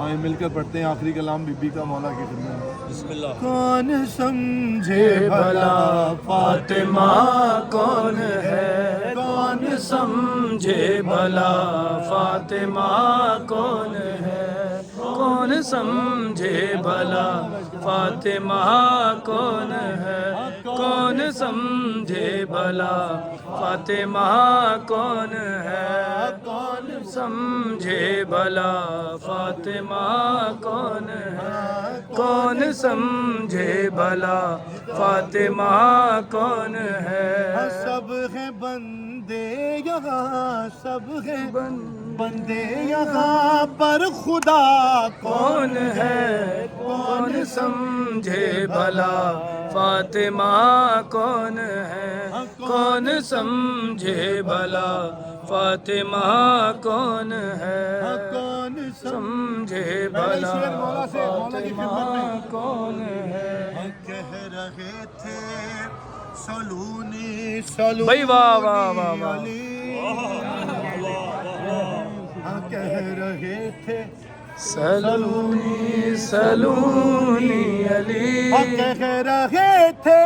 آئیں مل کر پڑھتے ہیں آخری کلام بی بی کا مولا کی خدمت میں۔ بسم اللہ۔ کون سمجھے بھلا فاطمہ کون ہے، کون سمجھے بھلا فاطمہ کون ہے، کون سمجھے بھلا فاطمہ کون ہے، کون سمجھے بھلا فاطمہ کون ہے، کون سمجھے بھلا فاطمہ کون ہے، کون سمجھے بھلا فاطمہ کون ہے۔ سب ہیں بندے یہاں، سب ہیں بندے یہاں، پر خدا کون ہے، کون سمجھے بھلا فاطمہ کون ہے، کون سمجھے بھلا فاطمہ کون ہے، کون سمجھے بھلا فاطمہ کون ہے۔ کہہ رہے تھے سلونی سلونی بھائی واہ واہ واہ واہ۔ علی، کہہ رہے تھے سلونی سلونی علی، کہہ رہے تھے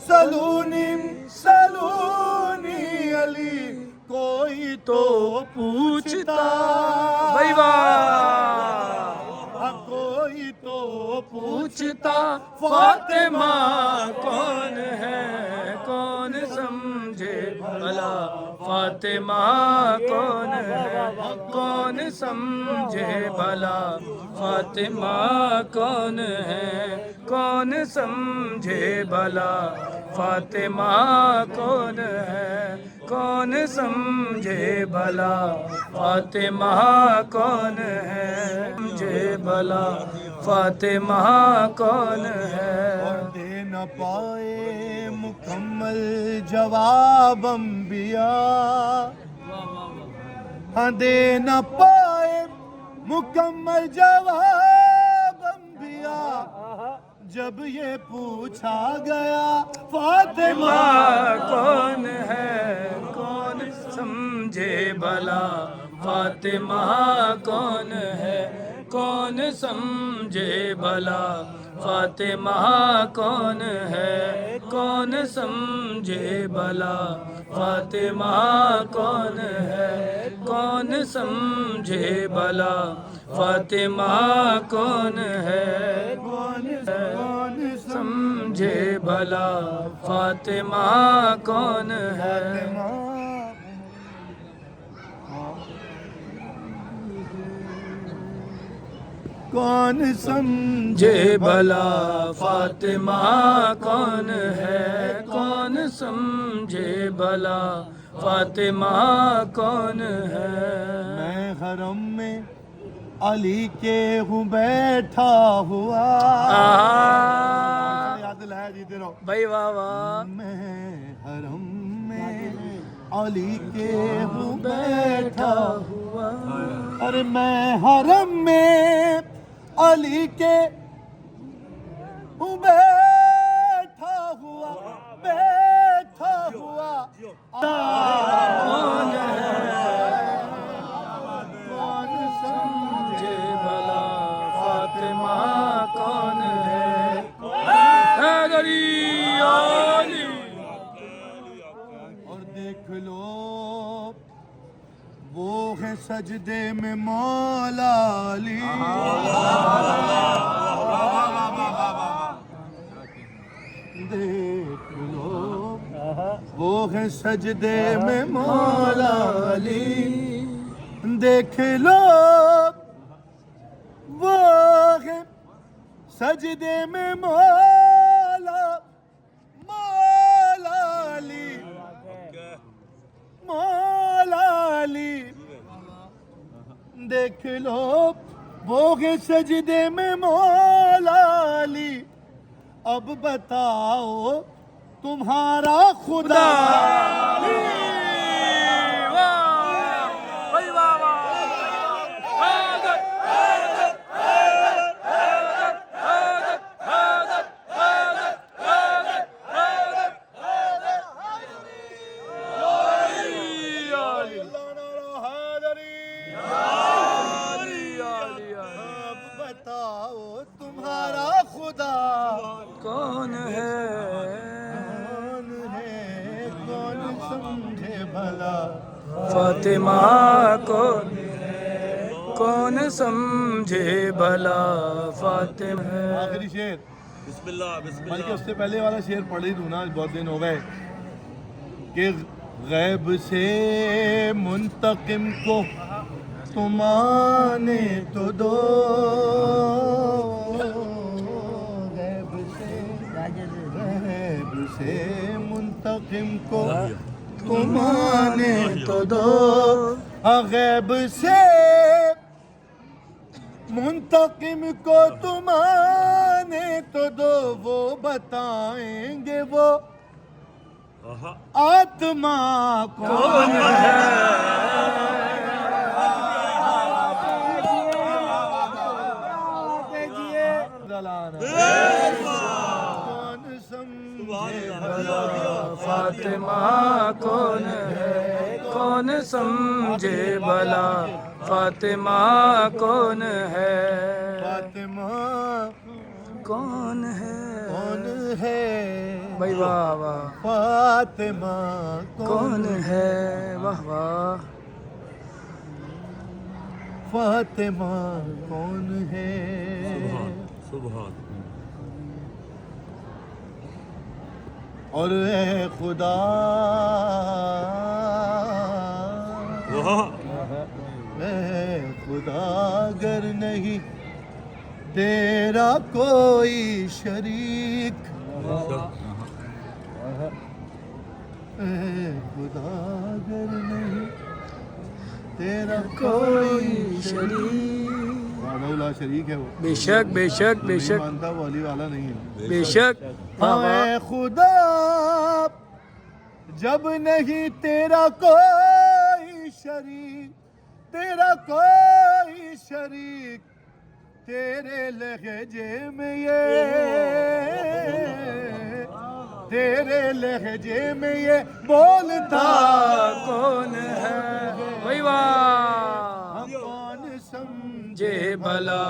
سلونی سلونی علی، کوئی تو پوچھتا، بھائی واہ، کوئی تو پوچھتا فاطمہ کون ہے، کون سمجھے بھلا فاطمہ کون ہے، کون سمجھے بھلا فاطمہ کون ہے، کون سمجھے بھلا فاطمہ کون ہے، کون سمجھے بھلا فاطمہ کون ہے، سمجھے بھلا فاطمہ کون ہے۔ دے نہ پائے مکمل جواب انبیاء، دے نہ پائے مکمل جواب انبیاء، جب یہ پوچھا گیا فاطمہ کون ہے، کون سمجھے بھلا فاطمہ کون ہے، کون سمجھے بھلا فاطمہ کون ہے، کون سمجھے بھلا فاطمہ کون ہے، کون سمجھے بھلا فاطمہ کون ہے، کون سمجھے بھلا فاطمہ کون ہے۔ کون سمجھے بھلا فاطمہ کون ہے، کون سمجھے بھلا فاطمہ کون ہے۔ میں حرم میں علی کے ہوں بیٹھا ہوا، یاد لایا جیتے رہو۔ بھائی واہ واہ۔ میں حرم میں علی کے ہوں بیٹھا ہوا، ارے میں حرم میں علی کے ہوں بیٹھا ہوا، بیٹھا ہوا، کون ہے، کون سمجھے بھلا فاطمہ کون ہے، حیدری علی۔ اور دیکھ لو وہ ہے سجدے میں مولا علی، دیکھ لو وہ ہے سجدے میں مولا علی، دیکھ لو وہ ہے سجدے میں مولا، مولا علی، مولا علی، دیکھ لو وہ ہے سجدے میں مولا علی، اب بتاؤ تمہارا خدا فاطمہ کون سمجھے بھلا فاطمہ ہے. آخری شعر بلکہ اس سے پہلے والا شعر پڑھ ہی دوں نا, بہت دن ہو گئے. کہ غیب سے منتقم کو تم آنے تو دو, غیب سے منتقم کو تم آنے تو دو, غیب سے منتقم کو تم آنے تو دو, وہ بتائیں گے وہ آتما کون ہے. کون سمجھے بھلا فاطمہ کون ہے, کون سمجھے بھلا فاطمہ کون ہے, فاطمہ کون ہے, کون ہے, بھائی واہ واہ, فاطمہ کون ہے, واہ واہ, فاطمہ کون ہے. اور اے خدا اے خدا اگر نہیں تیرا کوئی شریک, اے خدا اگر نہیں تیرا کوئی شریک, والا شریک ہے وہ, بے شک بے شک بے شک مانتا وہ علی والا نہیں ہے. بے شک. اے خدا جب نہیں تیرا کوئی شریک, تیرا کوئی شریک, تیرے لہجے میں یہ, تیرے لہجے میں یہ بولتا کون ہے, بھائی واہ, کون سمجھے جے بھلا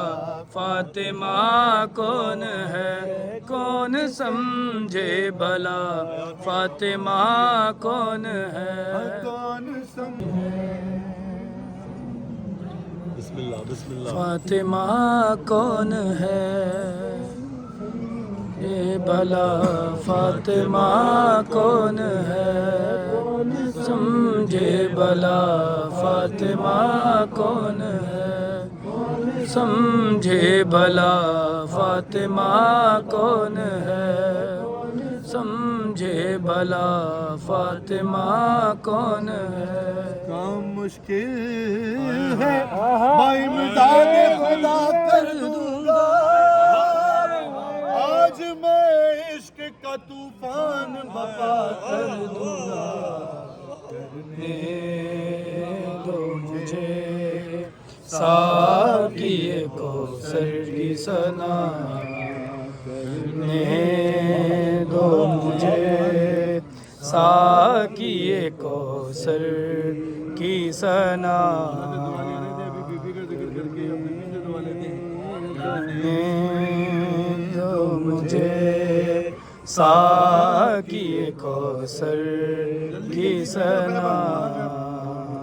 فاطمہ کون ہے, کون سمجھے بھلا فاطمہ کون ہے, کون سمجھے. فاطمہ کون ہے, یہ بھلا فاطمہ کون ہے, سمجھے بھلا فاطمہ کون ہے, سمجھے بھلا فاطمہ کون ہے, سمجھے بھلا فاطمہ کون ہے. کام مشکل ہے بامداد خدا کر دوں گا, آج میں عشق کا طوفان بپا کر دوں گا. دو مجھے ساقی کوثر کی ثنا کرنے دو, مجھے ساقی کوثر کی ثنا دو, مجھے ساقی کوثر کی ثنا.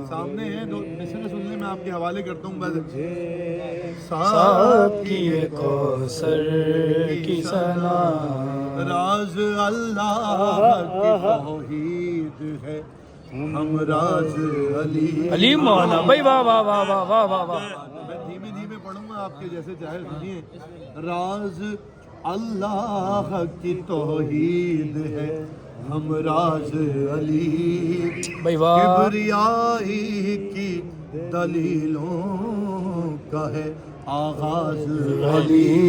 سامنے ہے دو مصرع سننے میں آپ کے حوالے کرتا ہوں. بس ساقی کوثر کی ثنا, راز اللہ کی توحید ہے, ہم راز علی. علی مولانا, بھائی واہ واہ واہ واہ واہ واہ واہ. میں دھیمے دھیمے پڑھوں گا, آپ کے جیسے چاہے سنیے. راز اللہ کی توحید ہے, ہم راز علی. بھائی واہ, کبریائی کی دلیلوں کا ہے آغاز علی.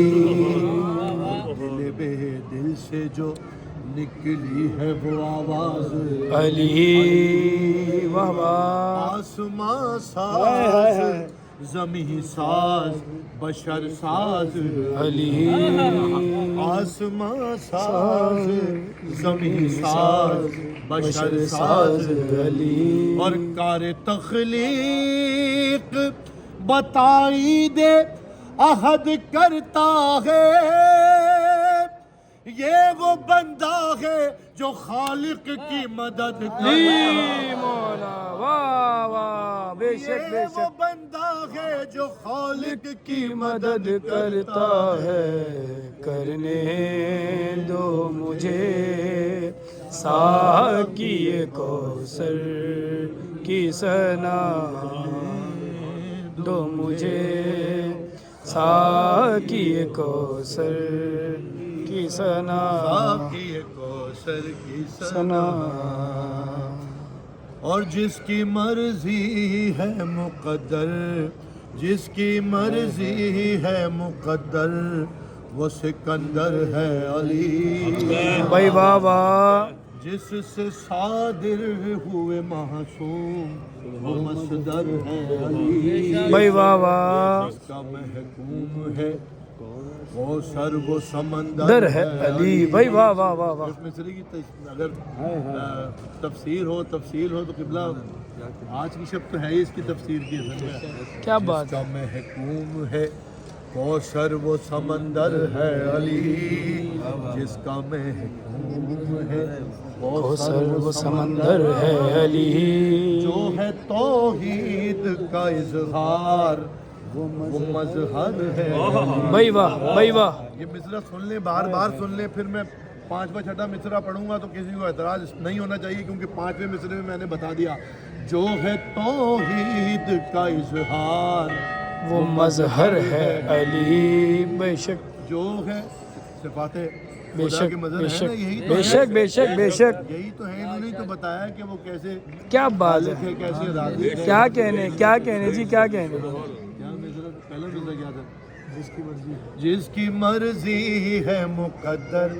دل بے دل سے جو نکلی ہے وہ آواز علی, واہ واہ. آسماں ساز, زمین ساز, بشر ساز علی, آسماں ساز, زمین ساز, بشر ساز علی. اور کار تخلیق بتائی دے عہد کرتا ہے, یہ وہ بندہ ہے جو خالق کی مدد علی مولا واہ واہ بے شک بے یہ وہ شک بندہ ہے جو خالق کی مدد کرتا ہے کرنے دو مجھے ساقی کوثر کی ثنا دو مجھے ساقی کوثر کی ثنا ساقی کوثر کی ثنا ثنا اور جس کی مرضی ہے مقدر جس کی مرضی ہے مقدر وہ سکندر ہے علی بھائی واہ واہ جس سے صادر ہوئے معصوم وہ مصدر ہے علی بھائی واہ واہ جس کا محکوم ہے وہ سر وہ سمندر در ہے علی بھائی واہ واہ واہ واہ اس مصرے کی اگر تفسیر ہو تفصیل ہو تو قبلہ آج کی شب تو ہے ہی اس کی تفسیر کی اصل میں کیا بات جس کا محکوم ہے کوثر وہ سمندر ہے علی جس کا محکوم ہے کوثر وہ سمندر ہے علی جو ہے توحید کا اظہار وہ مظہر ہے بھائی واہ بھائی واہ یہ مصرع سن لیں بار بار سن لیں پھر میں پانچواں چھٹا مصرع پڑھوں گا تو کسی کو اعتراض نہیں ہونا چاہیے کیونکہ پانچویں مصرے میں میں نے بتا دیا جو ہے توحید کا اظہار وہ مظہر ہے علی بے شک جو ہے صفات بے خدا شک کے مظہر بے ہے شک نا یہی تو بے ہے شک بے شک بے شک یہی تو ہے انہوں نے تو بتایا کہ وہ کیسے کیا بات خالق ہے ہے کیسے رازق ہے کیا کہنے جی کیا کہنے کیا مصرع پہلا مصرع کیا تھا جس کی مرضی ہے مقدر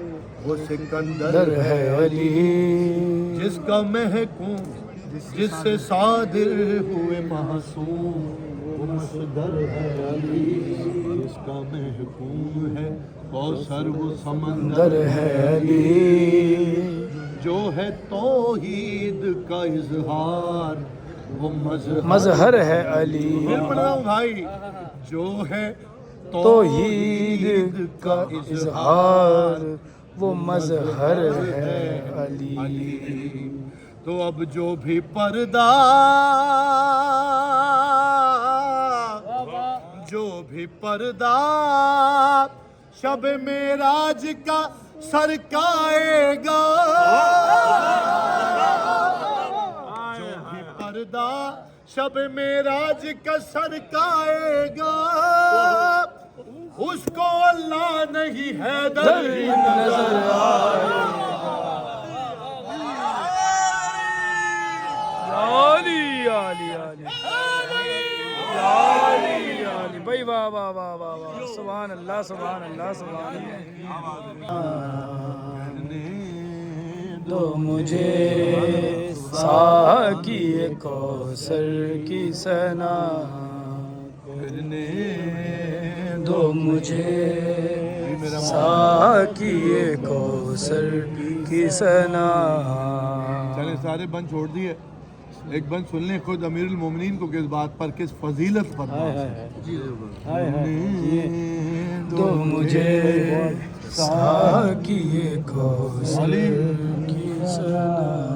وہ سکندر در ہے علی جس کا محکوم جس سے صادر ہوئے معصوم وہ مصدر ہے علی جس کا محکوم ہے کوثر وہ سمندر در ہے علی جو ہے توحید کا اظہار وہ مظہر ہے علی پھر پڑھ رہا ہوں بھائی جو ہے توحید کا اظہار وہ مظہر ہے علی تو اب جو بھی پردہ شب معراج کا سرکائے گا جو بھی پردہ شب معراج کا سرکائے گا اس کو اللہ نہیں ہے در نظر آئے علی علی علی علی علی بھائی واہ واہ واہ واہ واہ سبحان اللہ سبحان اللہ سبحان اللہ تو مجھے ساقی کوثر کی ثنا کرنے دو مجھے ساقی کوثر کی ثنا چلے سارے بند چھوڑ دیے ایک بند سن لیں خود امیر المومنین کو کس بات پر کس فضیلت پر تو مجھے ساقی کوثر کی ثنا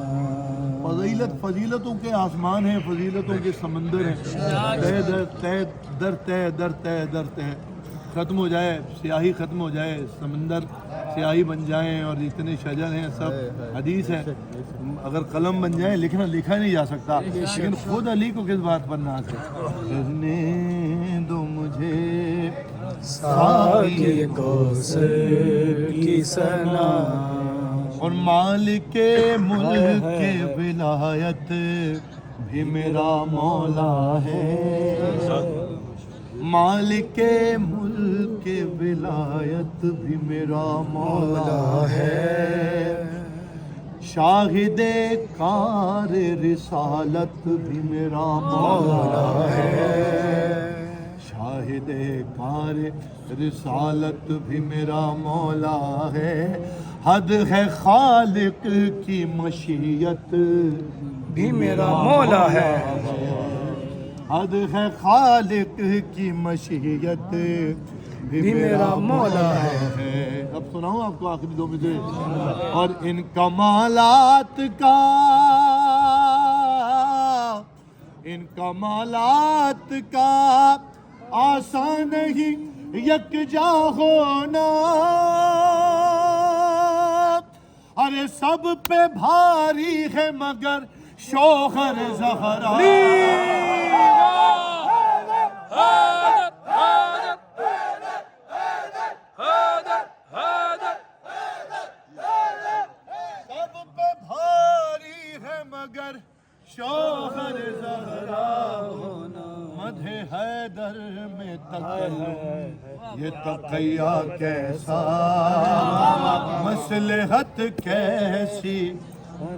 فضیلتوں کے آسمان ہیں فضیلتوں کے سمندر ہیں در تے ختم ہو جائے سیاہی ختم ہو جائے سمندر سیاہی بن جائیں اور اتنے شجر ہیں سب حدیث ہے اگر قلم بن جائے لکھا نہیں جا سکتا لیکن خود علی کو کس بات پر ناز ہے کرنے دو مجھے ساقی کوثر کی ثنا اور مالک ملک کے ولایت بھی میرا مولا ہے مالک ملک کے ولایت بھی میرا مولا ہے شاہد کار رسالت بھی میرا مولا ہے شاہد کار رسالت بھی میرا مولا ہے حد ہے خالق کی مشیت بھی میرا مولا ہے حد ہے خالق کی مشیت بھی میرا مولا ہے. اب سناؤں آپ کو آخری دو مجھے. اور ان کمالات کا آسان نہیں یکجا ہونا. ارے سب پہ بھاری ہے مگر شوہر زہرا. سب پہ بھاری ہے مگر شوہر زہرا ہونا. مدح حیدر میں یہ تقیہ کیسا, مصلحت کیسی,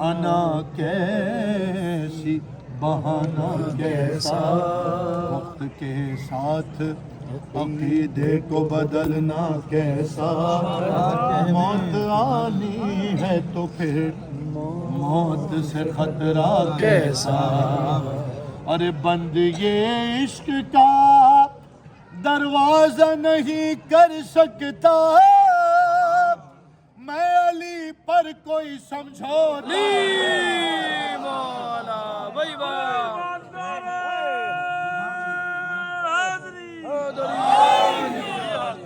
انا کیسی, بہانہ کیسا. وقت کے ساتھ عقیدے کو بدلنا کیسا. موت آنی ہے تو پھر موت سے خطرہ کیسا. ارے بند یہ عشق کا دروازہ نہیں کر سکتا میں علی پر کوئی سمجھوتا. مولا بھائی واہ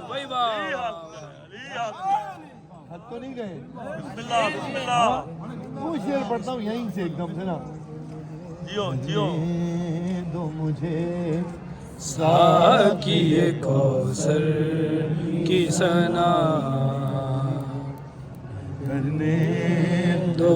بھائی واہ. حد تو نہیں گئے. بسم اللہ. وہ شعر پڑھتا ہوں یہیں سے ایک دم سے نا. جیو دو مجھے ساقی کوثر کی ثنا کرنے دو